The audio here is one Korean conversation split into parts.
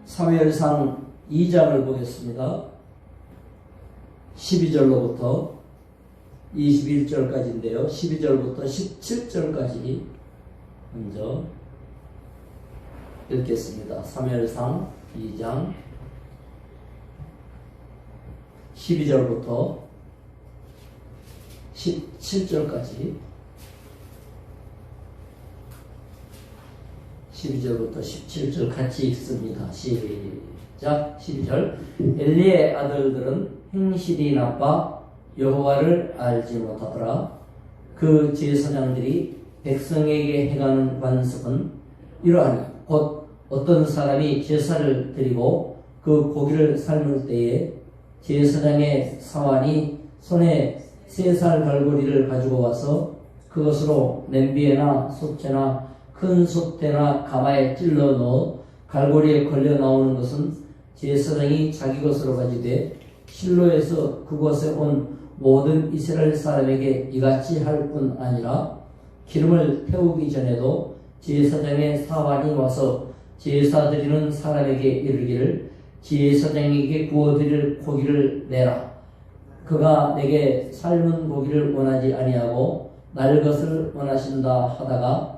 사무엘상 2장을 보겠습니다. 12절로부터 21절까지인데요. 12절부터 17절까지 먼저 읽겠습니다. 사무엘상 2장 12절부터 17절까지 12절부터 17절 같이 읽습니다. 시작. 12절. 엘리의 아들들은 행실이 나빠 여호와를 알지 못하더라. 그 제사장들이 백성에게 행하는 관습은 이러하니 곧 어떤 사람이 제사를 드리고 그 고기를 삶을 때에 제사장의 사환이 손에 3살 갈고리를 가지고 와서 그것으로 냄비에나 솥재나 큰 솥대나 가마에 찔러 넣어 갈고리에 걸려 나오는 것은 제사장이 자기 것으로 가지되 실로에서 그곳에 온 모든 이스라엘 사람에게 이같이 할 뿐 아니라 기름을 태우기 전에도 제사장의 사환이 와서 제사 드리는 사람에게 이르기를 제사장에게 구워드릴 고기를 내라. 그가 내게 삶은 고기를 원하지 아니하고 날 것을 원하신다 하다가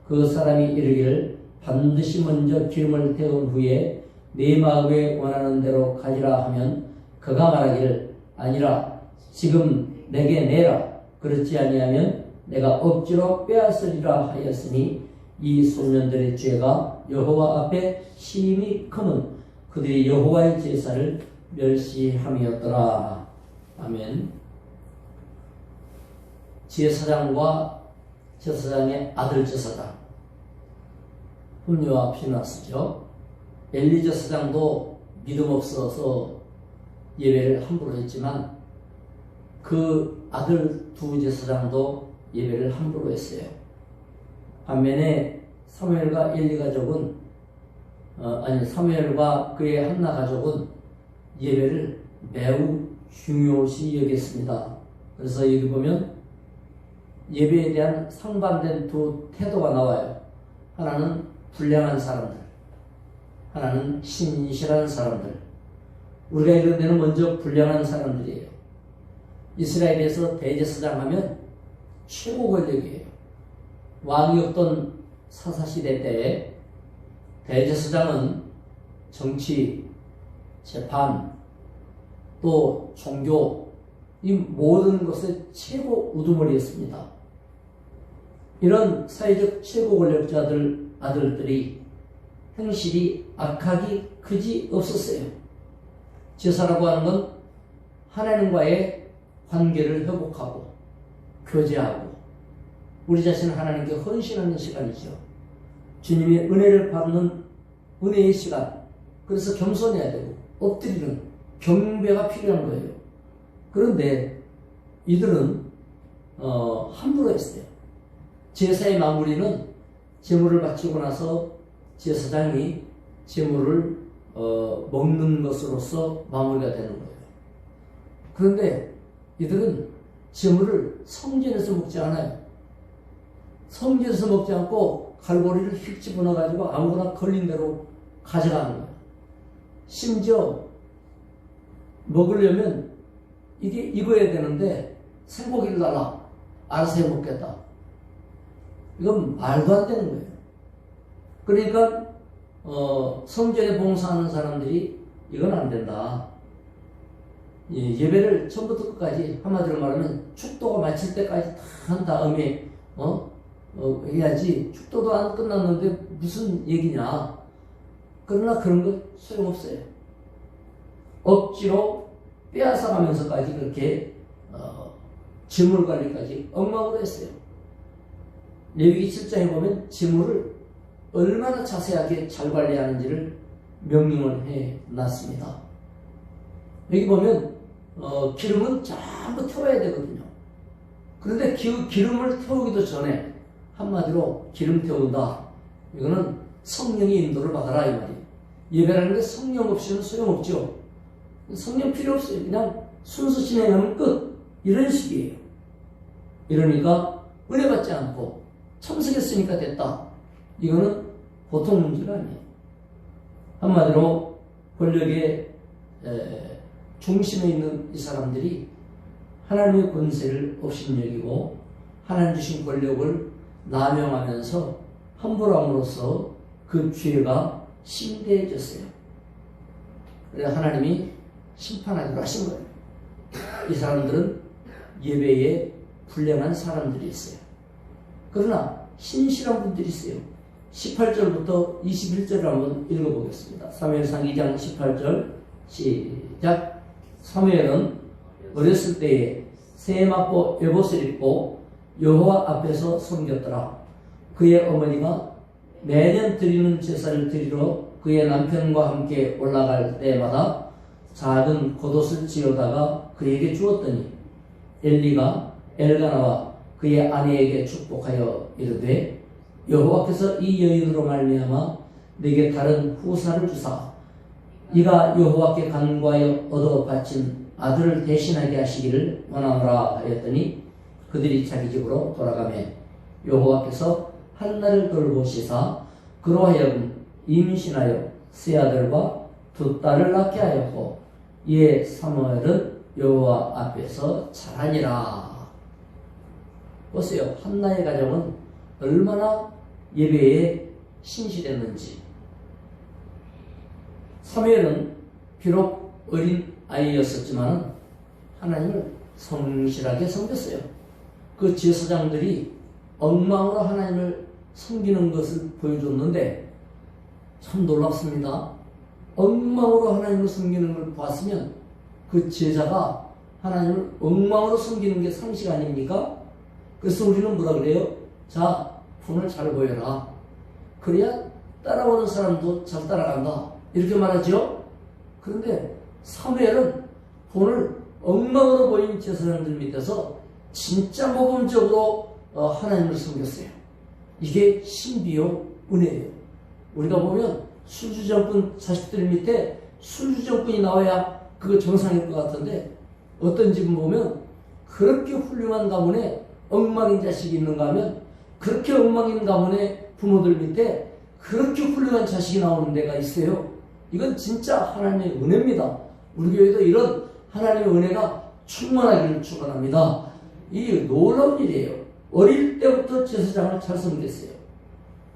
그 사람이 이르기를 반드시 먼저 기름을 태운 후에 내 마음에 원하는 대로 가지라 하면 그가 말하기를 아니라 지금 내게 내라. 그렇지 아니하면 내가 억지로 빼앗으리라 하였으니 이 소년들의 죄가 여호와 앞에 심히 크면 그들이 여호와의 제사를 멸시함이었더라. 아멘. 제사장과 제사장의 아들 제사장 홈리와 피나스죠. 엘리 제사장도 믿음 없어서 예배를 함부로 했지만 그 아들 2 제사장도 예배를 함부로 했어요. 반면에 사무엘과 엘리 가족은 사무엘과 그의 한나 가족은 예배를 매우 중요시 여겼습니다. 그래서 여기 보면 예배에 대한 상반된 2 태도가 나와요. 하나는 불량한 사람들, 하나는 신실한 사람들. 우리가 이런 데는 먼저 불량한 사람들이에요. 이스라엘에서 대제사장 하면 최고 권력이에요. 왕이 없던 사사시대 때에 대제사장은 정치, 재판, 또 종교, 이 모든 것의 최고 우두머리였습니다. 이런 사회적 최고 권력자들 아들들이 행실이 악하기 그지 없었어요. 제사라고 하는 건 하나님과의 관계를 회복하고 교제하고 우리 자신을 하나님께 헌신하는 시간이죠. 주님의 은혜를 받는 은혜의 시간. 그래서 겸손해야 되고 엎드리는 경배가 필요한 거예요. 그런데 이들은 함부로 했어요. 제사의 마무리는 제물을 바치고 나서 제사장이 제물을 먹는 것으로서 마무리가 되는 거예요. 그런데 이들은 제물을 성전에서 먹지 않아요. 성전에서 먹지 않고 갈고리를 휙 집어넣어가지고 아무거나 걸린 대로 가져가는 거예요. 심지어 먹으려면 이게 익어야 되는데 생고기를 달라. 알아서 해 먹겠다. 이건 말도 안 되는 거예요. 그러니까 성전에 봉사하는 사람들이 이건 안 된다. 예배를 처음부터 끝까지 한마디로 말하면 축도가 마칠 때까지 다 한 다음에 해야지. 축도도 안 끝났는데 무슨 얘기냐. 그러나 그런 거 소용없어요. 억지로 빼앗아가면서까지 그렇게 재물 관리까지 엉망으로 했어요. 레위기 7장에 보면 재물을 얼마나 자세하게 잘 관리하는지를 명령을 해놨습니다. 여기 보면 기름은 전부 태워야 되거든요. 그런데 기름을 태우기도 전에 한마디로 기름 태운다. 이거는 성령의 인도를 받아라 이 말이에요. 예배라는 게 성령 없이는 소용없죠. 성령 필요 없어요. 그냥 순수 진행하면 끝. 이런 식이에요. 이러니까 은혜 받지 않고 참석했으니까 됐다. 이거는 보통 문제가 아니에요. 한마디로 권력의 중심에 있는 이 사람들이 하나님의 권세를 업신여기고 하나님 주신 권력을 남용하면서 함부로 함으로써 그 죄가 심대해졌어요. 그래서 하나님이 심판하기로 하신 거예요. 이 사람들은 예배에 불량한 사람들이 있어요. 그러나 신실한 분들이 있어요. 18절부터 21절을 한번 읽어보겠습니다. 사무엘상 2장 18절 시작. 사무엘은 어렸을 때에 세마포 에봇을 입고 여호와 앞에서 섬겼더라. 그의 어머니가 매년 드리는 제사를 드리러 그의 남편과 함께 올라갈 때마다 작은 겉옷을 지어다가 그에게 주었더니 엘리가 엘가나와 그의 아내에게 축복하여 이르되 여호와께서 이 여인으로 말미암아 내게 다른 후사를 주사 이가 여호와께 간구하여 얻어 바친 아들을 대신하게 하시기를 원하노라 하였더니 그들이 자기 집으로 돌아가매 여호와께서 한나를 돌보시사 그로 하여금 임신하여 세 아들과 두 딸을 낳게 하였고 이에 사무엘은 여호와 앞에서 자라니라. 보세요. 한나의 가정은 얼마나 예배에 신실했는지. 사무엘은 비록 어린 아이였었지만 하나님을 성실하게 섬겼어요. 그 제사장들이 엉망으로 하나님을 섬기는 것을 보여줬는데 참 놀랍습니다. 엉망으로 하나님을 섬기는 걸 봤으면 그 제자가 하나님을 엉망으로 섬기는 게 상식 아닙니까? 그래서 우리는 뭐라 그래요? 자, 본을 잘 보여라. 그래야 따라오는 사람도 잘 따라간다. 이렇게 말하죠? 그런데 사무엘은 본을 엉망으로 보인 제사장들 밑에서 진짜 모범적으로 하나님을 섬겼어요. 이게 신비요 은혜예요. 우리가 보면 술주정꾼 자식들 밑에 술주정꾼이 나와야 그거 정상일 것 같은데 어떤 집은 보면 그렇게 훌륭한 가문에 엉망인 자식이 있는가 하면 그렇게 엉망인 가문의 부모들 밑에 그렇게 훌륭한 자식이 나오는 데가 있어요. 이건 진짜 하나님의 은혜입니다. 우리 교회도 이런 하나님의 은혜가 충만하기를 축원합니다. 이 놀라운 일이에요. 어릴 때부터 제사장을 잘 섬겼어요.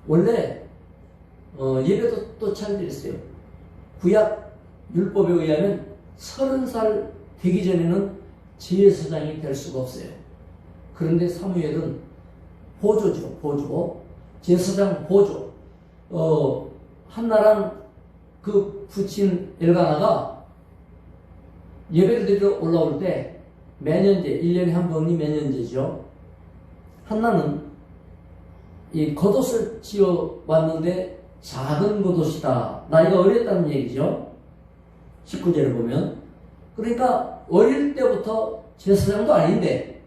원래 예배도 또 잘 드렸어요. 구약 율법에 의하면 30살 되기 전에는 제사장이 될 수가 없어요. 그런데 사무엘은 보조죠. 보조. 제사장 보조. 한나랑 그 부친 엘가나가 예배를 드리러 올라올 때 매년제, 1년에 한 번이 매년제죠. 한나는 이 겉옷을 지어 왔는데 작은 겉옷이다. 나이가 어렸다는 얘기죠. 19절을 보면. 그러니까 어릴 때부터 제사장도 아닌데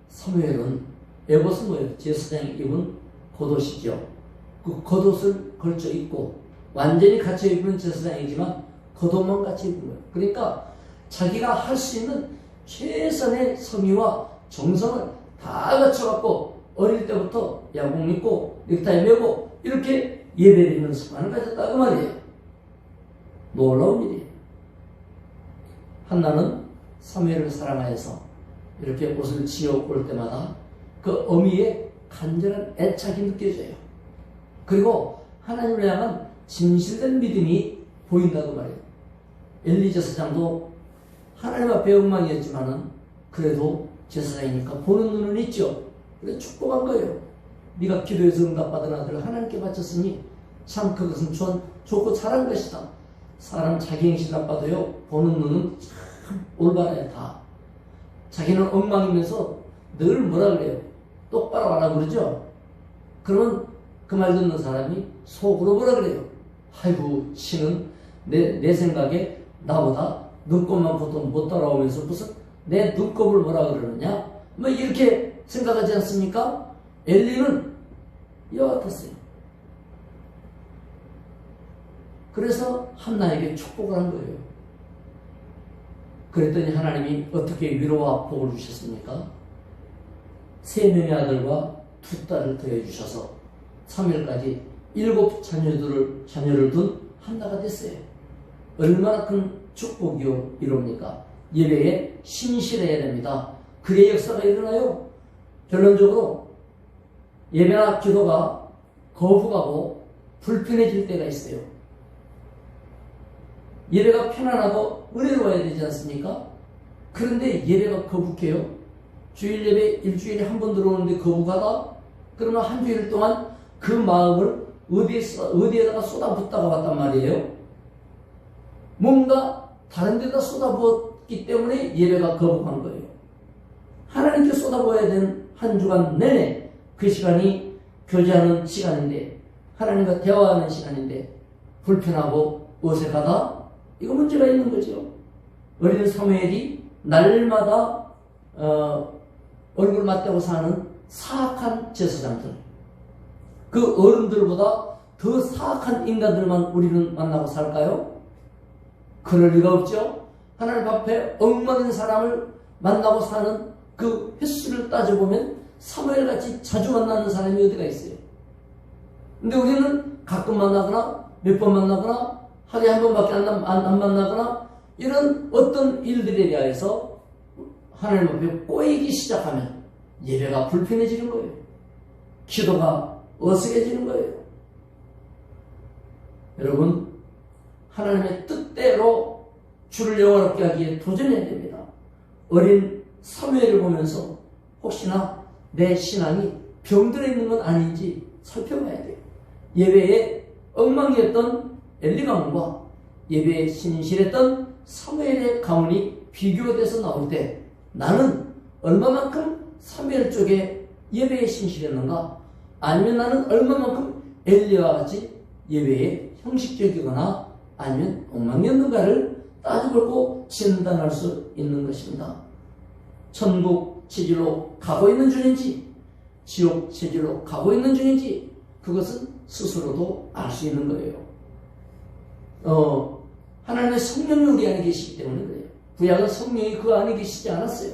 사무엘은 에봇은 뭐예요? 제사장이 입은 겉옷이죠. 그 겉옷을 걸쳐 입고 완전히 갖춰 입은 제사장이지만 겉옷만 갖춰 입은 거예요. 그러니까 자기가 할 수 있는 최선의 성의와 정성을 다 갖춰갖고 어릴 때부터 야복 입고 넥타이 메고 이렇게 예배드리는 습관을 가졌다 그 말이에요. 놀라운 일이에요. 한나는 사무엘을 사랑하여서 이렇게 옷을 지어 올 때마다 그 어미의 간절한 애착이 느껴져요. 그리고 하나님을 향한 진실된 믿음이 보인다고 말이에요. 엘리 제사장도 하나님 앞에 엉망이었지만은 그래도 제사장이니까 보는 눈은 있죠. 그래서 축복한 거예요. 네가 기도해서 응답받은 아들을 하나님께 바쳤으니 참 그것은 좋고 잘한 것이다. 사람 자기 행실 나빠도요 보는 눈은 참 올바르게 다. 자기는 엉망이면서 늘 뭐라 그래요? 똑바로 하라 그러죠? 그러면 그 말 듣는 사람이 속으로 뭐라 그래요? 아이고 신은 내 생각에 나보다 눈곱만 보통 못 따라오면서 무슨 내 눈곱을 뭐라 그러느냐? 뭐 이렇게 생각하지 않습니까? 엘리는 이와 같았어요. 그래서 한나에게 축복을 한 거예요. 그랬더니 하나님이 어떻게 위로와 복을 주셨습니까? 3명의 아들과 2딸을 더해 주셔서 3일까지 7 자녀를 둔 하나가 됐어요. 얼마나 큰 축복이요 이럽니까? 예배에 신실해야 됩니다. 그의 역사가 일어나요. 결론적으로 예배나 기도가 거부가고 불편해질 때가 있어요. 예배가 편안하고 은혜로워야 되지 않습니까? 그런데 예배가 거북해요. 주일 예배 일주일에 한 번 들어오는데 거북하다? 그러면 한 주일 동안 그 마음을 어디에다가 쏟아붓다가 왔단 말이에요. 뭔가 다른 데다 쏟아부었기 때문에 예배가 거북한 거예요. 하나님께 쏟아부어야 되는 한 주간 내내 그 시간이 교제하는 시간인데, 하나님과 대화하는 시간인데 불편하고 어색하다? 이거 문제가 있는 거죠. 어린 사무엘이 날마다 얼굴 맞대고 사는 사악한 제사장들, 그 어른들보다 더 사악한 인간들만 우리는 만나고 살까요? 그럴 리가 없죠. 하나님 앞에 엉망인 사람을 만나고 사는 그 횟수를 따져보면 사무엘같이 자주 만나는 사람이 어디가 있어요? 근데 우리는 가끔 만나거나 몇 번 만나거나 하루에 한 번밖에 안 만나거나 이런 어떤 일들에 대해서 하나님 앞에 꼬이기 시작하면 예배가 불편해지는 거예요. 기도가 어색해지는 거예요. 여러분, 하나님의 뜻대로 주를 영화롭게 하기에 도전해야 됩니다. 어린 사무엘을 보면서 혹시나 내 신앙이 병들어 있는 건 아닌지 살펴봐야 돼요. 예배에 엉망이었던 엘리 가문과 예배에 신실했던 사무엘의 가문이 비교돼서 나올 때 나는 얼마만큼 사무엘 쪽에 예배에 신실했는가, 아니면 나는 얼마만큼 엘리와 같이 예배에 형식적이거나 아니면 엉망이었는가를 따져보고 진단할 수 있는 것입니다. 천국 체질로 가고 있는 중인지 지옥 체질로 가고 있는 중인지 그것은 스스로도 알 수 있는 거예요. 하나님의 성령이 우리 안에 계시기 때문에 그래요. 구약은 성령이 그 안에 계시지 않았어요.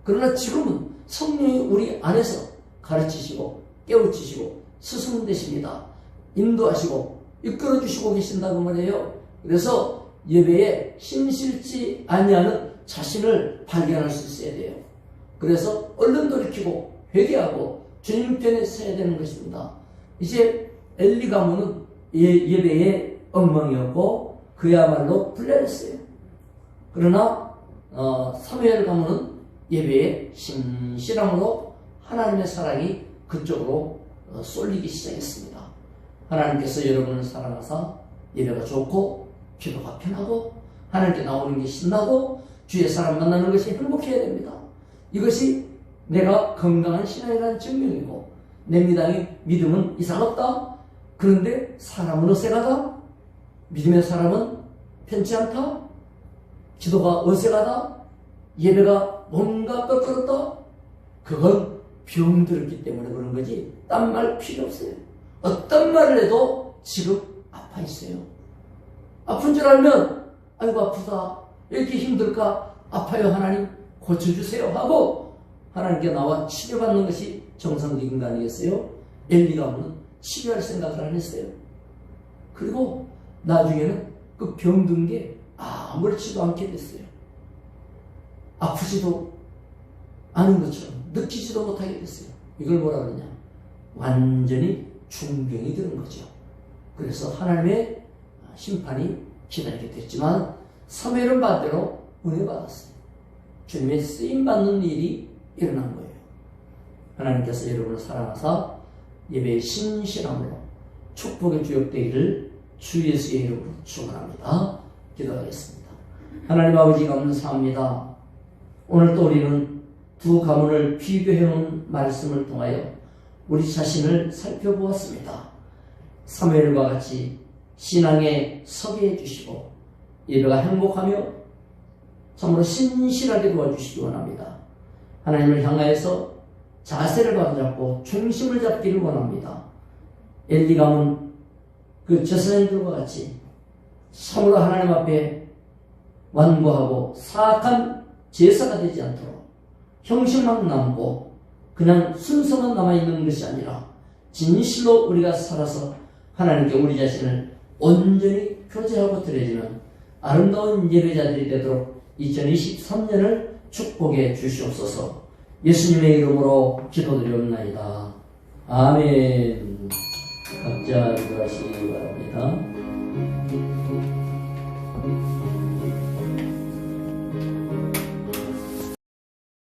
그러나 지금은 성령이 우리 안에서 가르치시고 깨우치시고 스승 되십니다. 인도하시고 이끌어주시고 계신다고 말해요. 그래서 예배에 신실치 아니하는 자신을 발견할 수 있어야 돼요. 그래서 얼른 돌이키고 회개하고 주님 편에 서야 되는 것입니다. 이제 엘리 가문은 예배의 엉망이었고 그야말로 불량했어요. 그러나 사무엘 가문은 예배의 신실함으로 하나님의 사랑이 그쪽으로 쏠리기 시작했습니다. 하나님께서 여러분을 사랑하사 예배가 좋고 기도가 편하고 하나님께 나오는 게 신나고 주의 사람 만나는 것이 행복해야 됩니다. 이것이 내가 건강한 신앙이라는 증명이고, 내 믿음은 이상 없다. 그런데 사람은 어색하다. 믿음의 사람은 편치 않다. 기도가 어색하다. 예배가 뭔가 껄끄럽다. 그건 병들었기 때문에 그런 거지 딴 말 필요 없어요. 어떤 말을 해도 지금 아파 있어요. 아픈 줄 알면 아이고 아프다, 왜 이렇게 힘들까, 아파요 하나님 고쳐주세요 하고 하나님께 나와 치료받는 것이 정상적인 거 아니겠어요? 엘리 가문은 치료할 생각을 안 했어요. 그리고 나중에는 그 병든 게 아무렇지도 않게 됐어요. 아프지도 않은 것처럼 느끼지도 못하게 됐어요. 이걸 뭐라 그러냐, 완전히 중병이 드는 거죠. 그래서 하나님의 심판이 기다리게 됐지만 사무엘은 반대로 은혜 받았어요. 주님의 쓰임받는 일이 일어난 거예요. 하나님께서 여러분을 사랑하사 예배의 신실함으로 축복의 주역되기를 주 예수의 이름으로 축원합니다. 기도하겠습니다. 하나님 아버지 감사합니다. 오늘 또 우리는 두 가문을 비교해놓은 말씀을 통하여 우리 자신을 살펴보았습니다. 사무엘과 같이 신앙에 서게 해주시고 예배가 행복하며 참으로 신실하게 도와주시기 원합니다. 하나님을 향하여서 자세를 바로잡고 중심을 잡기를 원합니다. 엘리 가문 그 제사장들과 같이 참으로 하나님 앞에 완고하고 사악한 제사가 되지 않도록 형식만 남고 그냥 순서만 남아있는 것이 아니라 진실로 우리가 살아서 하나님께 우리 자신을 온전히 교제하고 드려지는 아름다운 예배자들이 되도록 2023년을 축복해 주시옵소서. 예수님의 이름으로 기도드리옵나이다. 아멘. 각자 기도하시기 바랍니다.